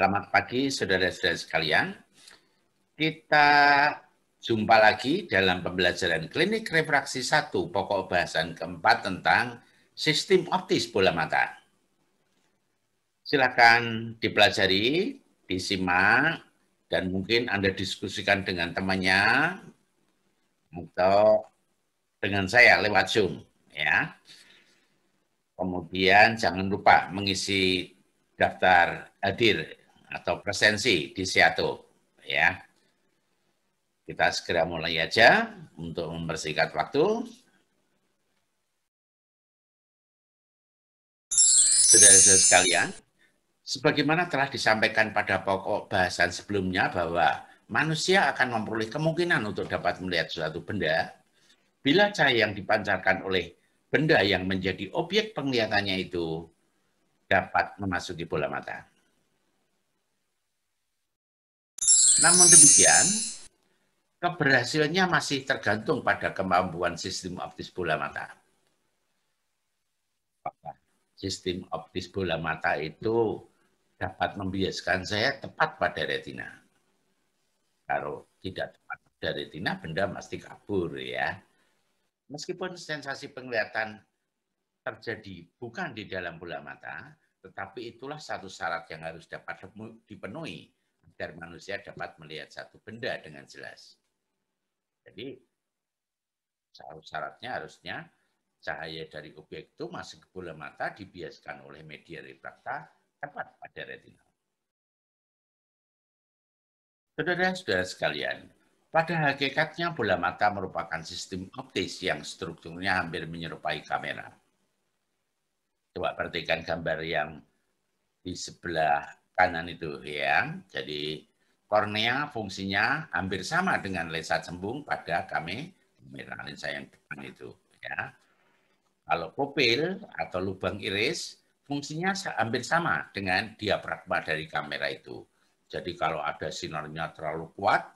Selamat pagi, saudara-saudara sekalian. Kita jumpa lagi dalam pembelajaran klinik refraksi 1, pokok bahasan keempat tentang sistem optis bola mata. Silakan dipelajari, disimak, dan mungkin Anda diskusikan dengan temannya atau dengan saya lewat Zoom, ya. Kemudian jangan lupa mengisi daftar hadir atau presensi di Seato, ya. Kita segera mulai aja untuk mempersingkat waktu. Saudara-saudara sekalian, sebagaimana telah disampaikan pada pokok bahasan sebelumnya bahwa manusia akan memperoleh kemungkinan untuk dapat melihat suatu benda bila cahaya yang dipancarkan oleh benda yang menjadi objek penglihatannya itu dapat memasuki bola mata. Namun demikian, keberhasilannya masih tergantung pada kemampuan sistem optis bola mata. Sistem optis bola mata itu dapat membiaskan saya tepat pada retina. Kalau tidak tepat pada retina, benda pasti kabur, ya. Meskipun sensasi penglihatan terjadi bukan di dalam bola mata, tetapi itulah satu syarat yang harus dapat dipenuhi agar manusia dapat melihat satu benda dengan jelas. Jadi syaratnya harusnya cahaya dari objek itu masuk ke bola mata dibiaskan oleh media refrakta tepat pada retina. Saudara-saudara sekalian, pada hakikatnya bola mata merupakan sistem optis yang strukturnya hampir menyerupai kamera. Coba perhatikan gambar yang di sebelah kanan itu, ya. Jadi kornea fungsinya hampir sama dengan lensa cembung pada kamera lensa yang depan itu, ya. Kalau pupil atau lubang iris fungsinya hampir sama dengan diafragma dari kamera itu. Jadi kalau ada sinarnya terlalu kuat,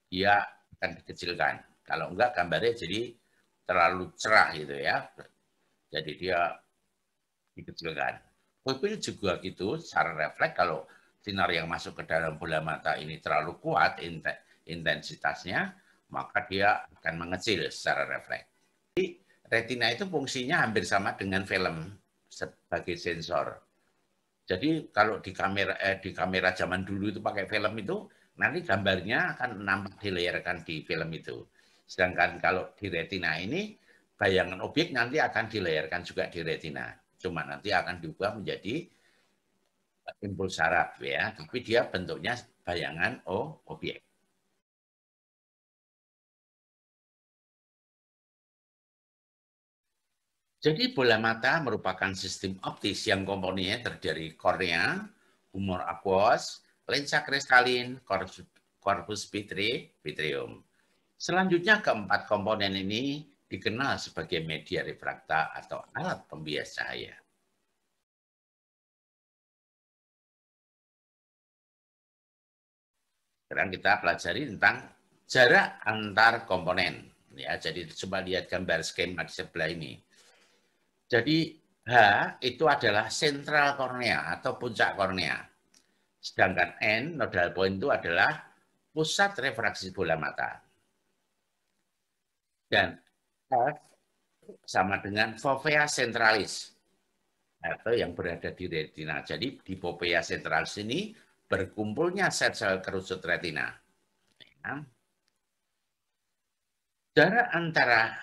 dia akan dikecilkan. Kalau enggak, gambarnya jadi terlalu cerah gitu, ya. Jadi dia dikecilkan. Pupil juga gitu, secara refleks kalau sinar yang masuk ke dalam bola mata ini terlalu kuat intensitasnya, maka dia akan mengecil secara refleks. Jadi retina itu fungsinya hampir sama dengan film sebagai sensor. Jadi kalau di kamera zaman dulu itu pakai film itu, nanti gambarnya akan nampak dilayarkan di film itu. Sedangkan kalau di retina ini, bayangan objek nanti akan dilayarkan juga di retina. Cuma nanti akan diubah menjadi impuls saraf, ya, tapi dia bentuknya bayangan objek. Jadi bola mata merupakan sistem optis yang komponennya terdiri dari kornea, humor aqueous, lensa kristalin, corpus vitreum. Selanjutnya keempat komponen ini dikenal sebagai media refrakta atau alat pembias cahaya. Sekarang kita pelajari tentang jarak antar komponen. Ya, jadi coba lihat gambar skema di sebelah ini. Jadi H itu adalah sentral kornea atau puncak kornea. Sedangkan N, nodal point itu adalah pusat refraksi bola mata. Dan F sama dengan fovea centralis atau yang berada di retina. Jadi di fovea centralis ini berkumpulnya sel-sel kerusut retina. Ya. Jarak antara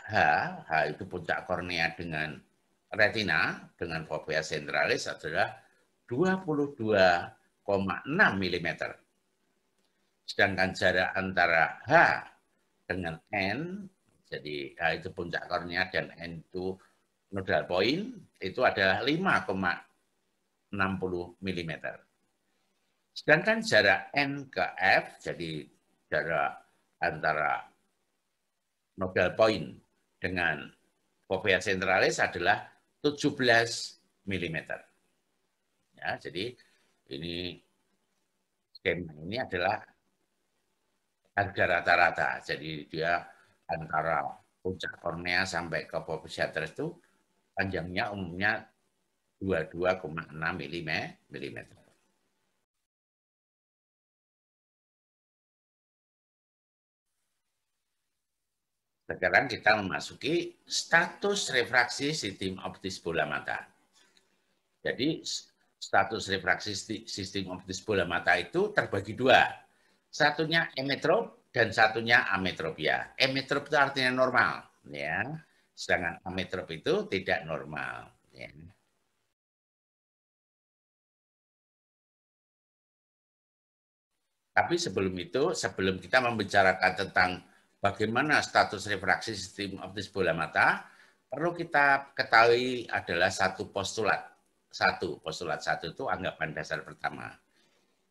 H itu puncak kornea dengan retina dengan fovea centralis adalah 22,6 mm. Sedangkan jarak antara H dengan N, jadi H itu puncak kornea dan N itu nodal point, itu adalah 5,60 mm. Sedangkan jarak N ke F, jadi jarak antara nodal point dengan fovea centralis adalah 17 mm. Ya, jadi ini skema ini adalah harga rata-rata. Jadi dia antara puncak kornea sampai ke fovea centralis itu panjangnya umumnya 22,6 mm. Sekarang kita memasuki status refraksi sistem optis bola mata. Jadi status refraksi sistem optis bola mata itu terbagi dua. Satunya emetrop dan satunya ametropia. Emetrop itu artinya normal, ya. Sedangkan ametrop itu tidak normal. Ya. Tapi sebelum itu, sebelum kita membicarakan tentang bagaimana status refraksi sistem optis bola mata, perlu kita ketahui adalah satu postulat. Postulat satu itu anggapan dasar pertama.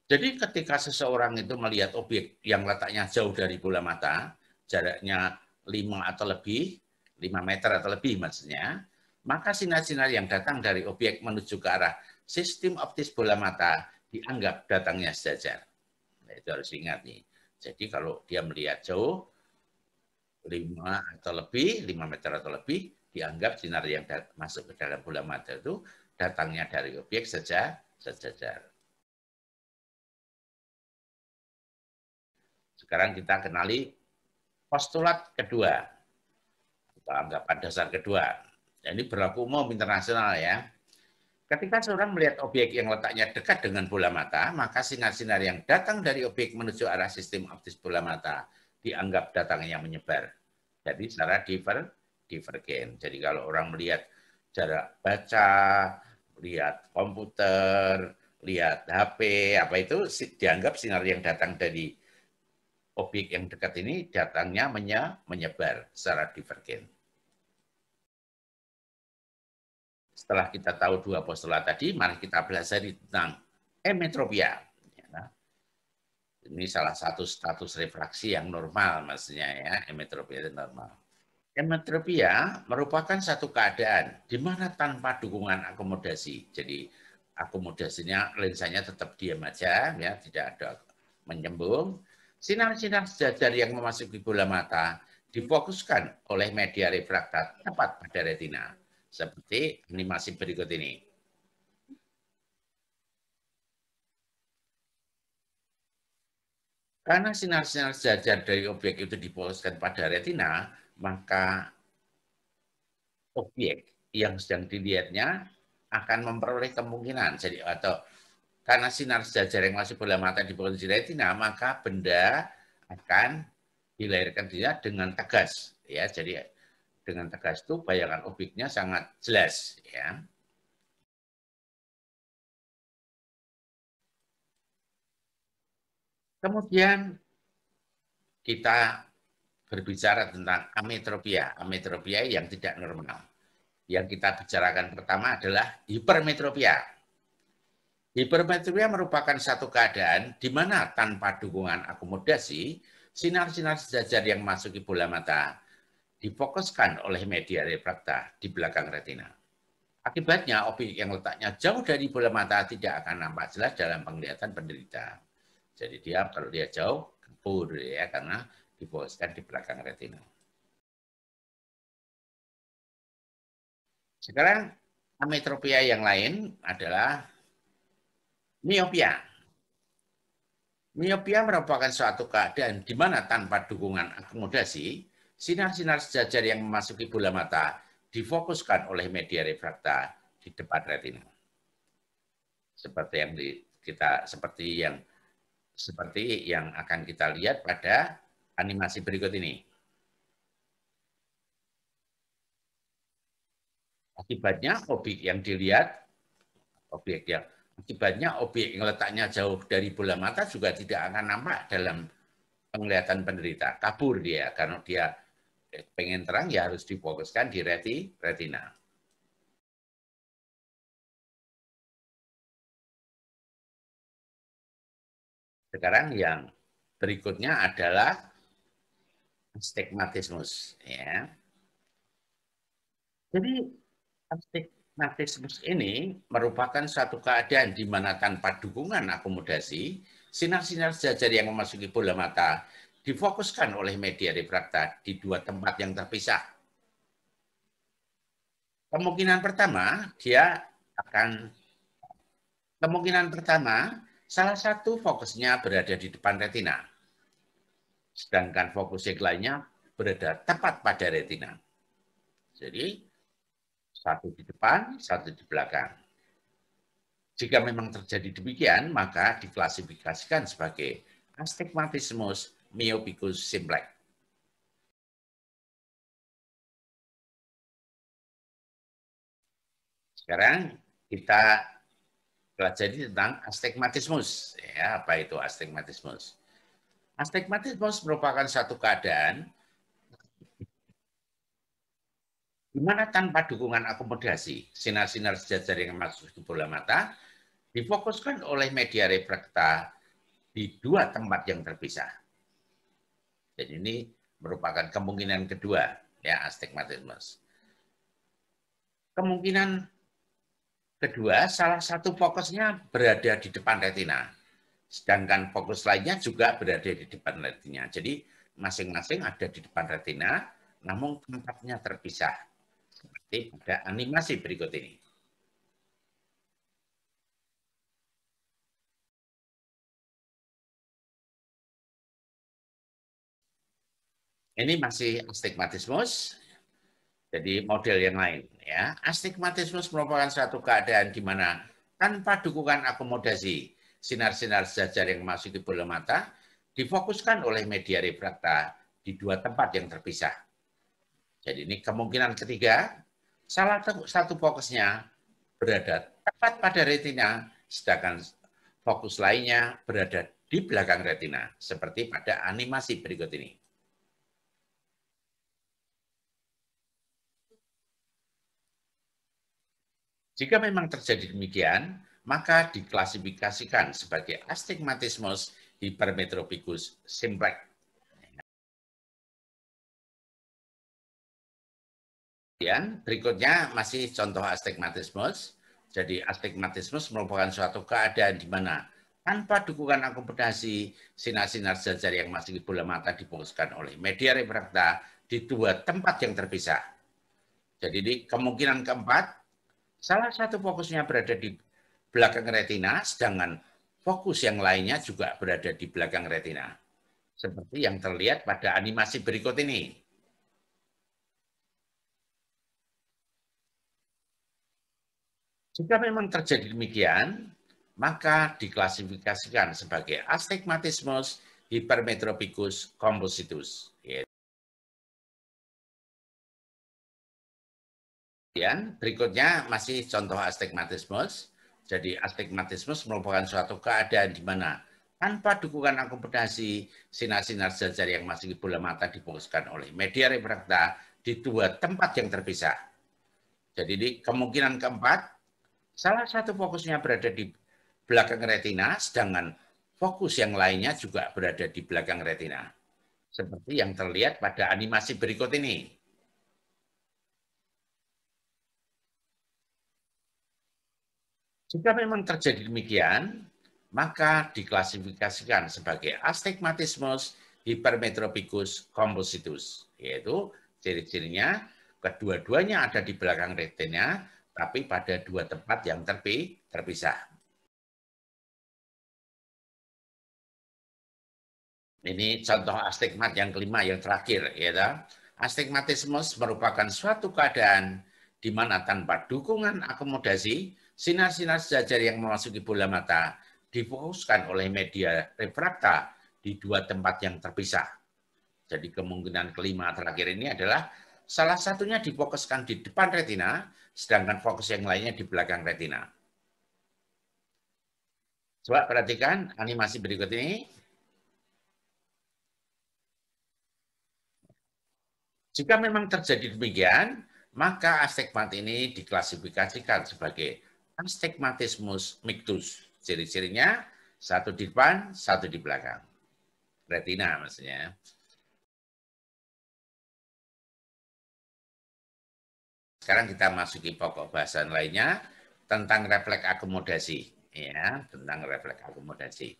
Jadi ketika seseorang itu melihat objek yang letaknya jauh dari bola mata, jaraknya 5 atau lebih, 5 meter atau lebih maksudnya, maka sinar-sinar yang datang dari objek menuju ke arah sistem optis bola mata dianggap datangnya sejajar. Nah, itu harus ingat nih. Jadi kalau dia melihat jauh, 5 atau lebih, 5 meter atau lebih, dianggap sinar yang masuk ke dalam bola mata itu datangnya dari objek sejajar. Sekarang kita kenali postulat kedua, atau anggapan dasar kedua. Ini berlaku umum internasional ya. Ketika seorang melihat objek yang letaknya dekat dengan bola mata, maka sinar-sinar yang datang dari objek menuju arah sistem optis bola mata dianggap datangnya menyebar. Jadi secara divergen. Jadi kalau orang melihat jarak baca, lihat komputer, lihat HP, apa itu dianggap sinar yang datang dari objek yang dekat ini datangnya menyebar secara divergen. Setelah kita tahu dua postulat tadi, mari kita belajar tentang emetropia. Ini salah satu status refraksi yang normal, maksudnya ya, emetropia itu normal. Emetropia merupakan satu keadaan di mana tanpa dukungan akomodasi. Jadi akomodasinya lensanya tetap diam aja, ya, tidak ada menyembung. Sinar-sinar sejajar yang memasuki bola mata difokuskan oleh media refraktor tepat pada retina. Seperti animasi berikut ini. Karena sinar-sinar sejajar dari objek itu difokuskan pada retina, maka objek yang sedang dilihatnya akan memperoleh kemungkinan. Jadi atau karena sinar sejajar yang masih bola mata difokus di retina, maka benda akan dilahirkan dia dengan tegas. Ya, jadi dengan tegas itu bayangan objeknya sangat jelas, ya. Kemudian kita berbicara tentang ametropia, ametropia yang tidak normal. Yang kita bicarakan pertama adalah hipermetropia. Hipermetropia merupakan satu keadaan di mana tanpa dukungan akomodasi, sinar-sinar sejajar yang masuki bola mata difokuskan oleh media refraktor di belakang retina. Akibatnya, objek yang letaknya jauh dari bola mata tidak akan nampak jelas dalam penglihatan penderita. Jadi dia kalau dia jauh, kabur ya, karena difokuskan di belakang retina. Sekarang ametropia yang lain adalah miopia. Miopia merupakan suatu keadaan di mana tanpa dukungan akomodasi, sinar-sinar sejajar yang memasuki bola mata difokuskan oleh media refraktor di depan retina. Seperti yang akan kita lihat pada animasi berikut ini. Akibatnya objek yang dilihat, akibatnya objek yang letaknya jauh dari bola mata juga tidak akan nampak dalam penglihatan penderita. Kabur dia, karena dia pengen terang ya harus difokuskan di retina. Sekarang yang berikutnya adalah astigmatismus. Ya. Jadi astigmatismus ini merupakan suatu keadaan di mana tanpa dukungan akomodasi, sinar-sinar sejajar yang memasuki bola mata difokuskan oleh media refraktor di dua tempat yang terpisah. Kemungkinan pertama, salah satu fokusnya berada di depan retina. Sedangkan fokus yang lainnya berada tepat pada retina. Jadi, satu di depan, satu di belakang. Jika memang terjadi demikian, maka diklasifikasikan sebagai astigmatismus myopicus simplex. Sekarang kita pelajari tentang astigmatismus. Ya, apa itu astigmatismus? Astigmatismus merupakan satu keadaan di mana tanpa dukungan akomodasi, sinar-sinar sejajar yang masuk ke bola mata difokuskan oleh media refrakta di dua tempat yang terpisah. Jadi ini merupakan kemungkinan kedua, ya, astigmatismus. Kemungkinan kedua, salah satu fokusnya berada di depan retina, sedangkan fokus lainnya juga berada di depan retina. Jadi masing-masing ada di depan retina, namun tempatnya terpisah. Seperti pada animasi berikut ini. Ini masih astigmatismus, jadi model yang lain. Ya, astigmatismus merupakan suatu keadaan di mana tanpa dukungan akomodasi, sinar-sinar sejajar yang masuk ke bola mata difokuskan oleh media refrakta di dua tempat yang terpisah. Jadi ini kemungkinan ketiga, salah satu fokusnya berada tepat pada retina, sedangkan fokus lainnya berada di belakang retina, seperti pada animasi berikut ini. Jika memang terjadi demikian, maka diklasifikasikan sebagai astigmatismus hypermetropicus simplex. Kemudian berikutnya masih contoh astigmatismus. Jadi astigmatismus merupakan suatu keadaan di mana tanpa dukungan akomodasi, sinar-sinar sejajar yang masuk di bola mata difokuskan oleh media refrakta di dua tempat yang terpisah. Jadi di kemungkinan keempat, salah satu fokusnya berada di belakang retina, sedangkan fokus yang lainnya juga berada di belakang retina. Seperti yang terlihat pada animasi berikut ini. Jika memang terjadi demikian, maka diklasifikasikan sebagai astigmatismus hypermetropicus compositus. Kemudian berikutnya masih contoh astigmatismus. Jadi astigmatismus merupakan suatu keadaan di mana tanpa dukungan akomodasi, sinar-sinar sejajar yang masuk di bola mata difokuskan oleh media refrakta di dua tempat yang terpisah. Jadi di kemungkinan keempat, salah satu fokusnya berada di belakang retina, sedangkan fokus yang lainnya juga berada di belakang retina. Seperti yang terlihat pada animasi berikut ini. Jika memang terjadi demikian, maka diklasifikasikan sebagai astigmatismus hypermetropicus compositus, yaitu ciri-cirinya kedua-duanya ada di belakang retina, tapi pada dua tempat yang terpisah. Ini contoh astigmat yang kelima, yang terakhir. Ya, astigmatismus merupakan suatu keadaan di mana tanpa dukungan akomodasi, sinar-sinar sejajar yang memasuki bola mata difokuskan oleh media refrakta di dua tempat yang terpisah. Jadi kemungkinan kelima terakhir ini adalah salah satunya difokuskan di depan retina, sedangkan fokus yang lainnya di belakang retina. Coba perhatikan animasi berikut ini. Jika memang terjadi demikian, maka astigmat ini diklasifikasikan sebagai astigmatismus mictus. Ciri-cirinya satu di depan, satu di belakang. Retina maksudnya. Sekarang kita masuki pokok bahasan lainnya tentang refleks akomodasi. Ya, tentang refleks akomodasi.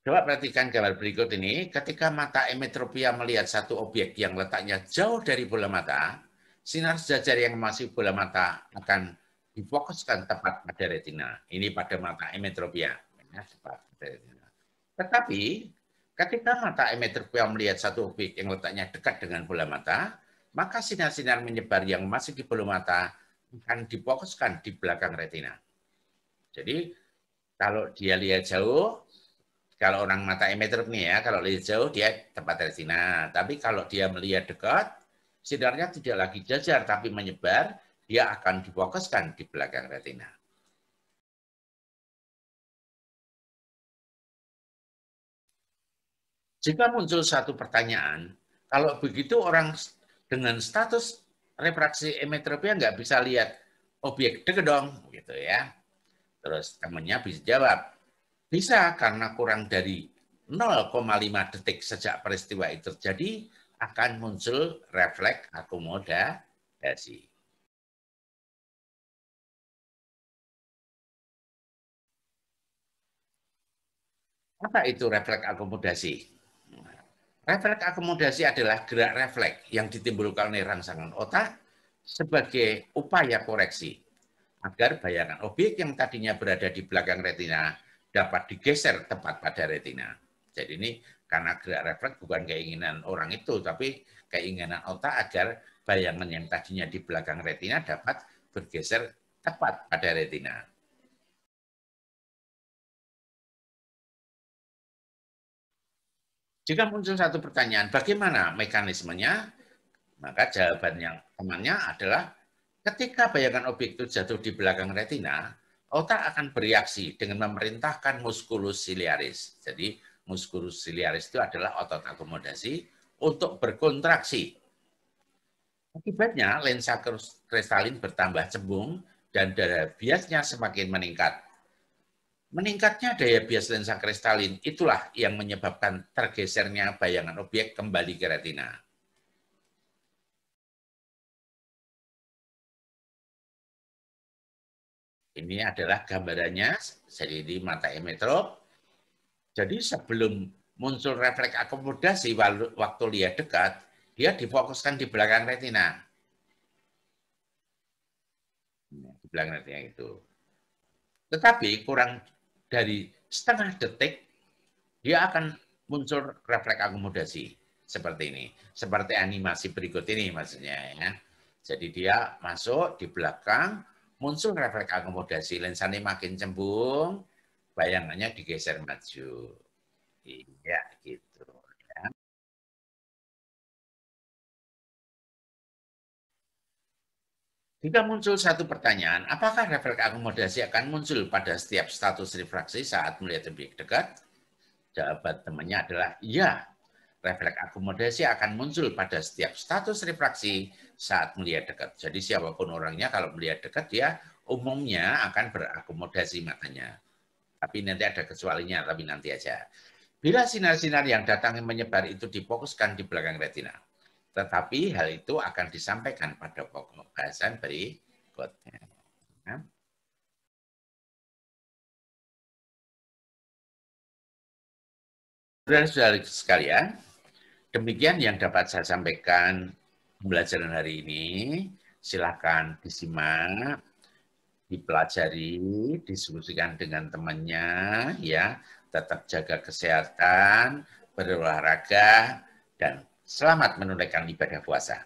Coba perhatikan gambar berikut ini. Ketika mata emetropia melihat satu objek yang letaknya jauh dari bola mata, sinar sejajar yang masih bola mata akan difokuskan tepat pada retina. Ini pada mata emetropia. Tetapi, Ketika mata emetropia melihat satu objek yang letaknya dekat dengan bola mata, maka sinar-sinar menyebar yang masuk di bola mata akan difokuskan di belakang retina. Jadi kalau dia lihat jauh, kalau orang mata emetrop nih ya, kalau lihat jauh dia tempat retina. Tapi kalau dia melihat dekat, sinarnya tidak lagi jajar tapi menyebar, dia akan difokuskan di belakang retina. Jika muncul satu pertanyaan, kalau begitu orang dengan status refraksi emetropia nggak bisa lihat objek dekat dong, gitu ya. Terus temannya bisa jawab, bisa karena kurang dari 0,5 detik sejak peristiwa itu terjadi akan muncul refleks akomodasi. Apa itu refleks akomodasi? Refleks akomodasi adalah gerak refleks yang ditimbulkan oleh rangsangan otak sebagai upaya koreksi agar bayangan objek yang tadinya berada di belakang retina dapat digeser tepat pada retina. Jadi ini karena gerak refleks bukan keinginan orang itu, tapi keinginan otak agar bayangan yang tadinya di belakang retina dapat bergeser tepat pada retina. Jika muncul satu pertanyaan, bagaimana mekanismenya? Maka jawaban yang temannya adalah ketika bayangan objek itu jatuh di belakang retina, otak akan bereaksi dengan memerintahkan musculus ciliaris. Jadi musculus ciliaris itu adalah otot akomodasi untuk berkontraksi. Akibatnya lensa kristalin bertambah cembung dan daya biasnya semakin meningkat. Meningkatnya daya bias lensa kristalin itulah yang menyebabkan tergesernya bayangan objek kembali ke retina. Ini adalah gambarannya, jadi di mata emetrop. Jadi sebelum muncul refleks akomodasi waktu lihat dekat, dia difokuskan di belakang retina. Di belakang retina itu. Tetapi kurang dari setengah detik, dia akan muncul refleks akomodasi seperti ini, seperti animasi berikut ini maksudnya ya. Jadi dia masuk di belakang, muncul refleks akomodasi, lensanya makin cembung, bayangannya digeser maju. Iya gitu. Ya. Jika muncul satu pertanyaan, apakah refleks akomodasi akan muncul pada setiap status refraksi saat melihat objek dekat? Jawaban temannya adalah iya. Refleks akomodasi akan muncul pada setiap status refraksi saat melihat dekat. Jadi siapapun orangnya kalau melihat dekat dia umumnya akan berakomodasi matanya. Tapi nanti ada kecualinya, tapi nanti aja. Bila sinar-sinar yang datang menyebar itu difokuskan di belakang retina. Tetapi hal itu akan disampaikan pada pokok bahasan berikutnya. Saudara-saudara sekalian, demikian yang dapat saya sampaikan pembelajaran hari ini. Silakan disimak, dipelajari, diskusikan dengan temannya, ya. Tetap jaga kesehatan, berolahraga, dan selamat menunaikan ibadah puasa.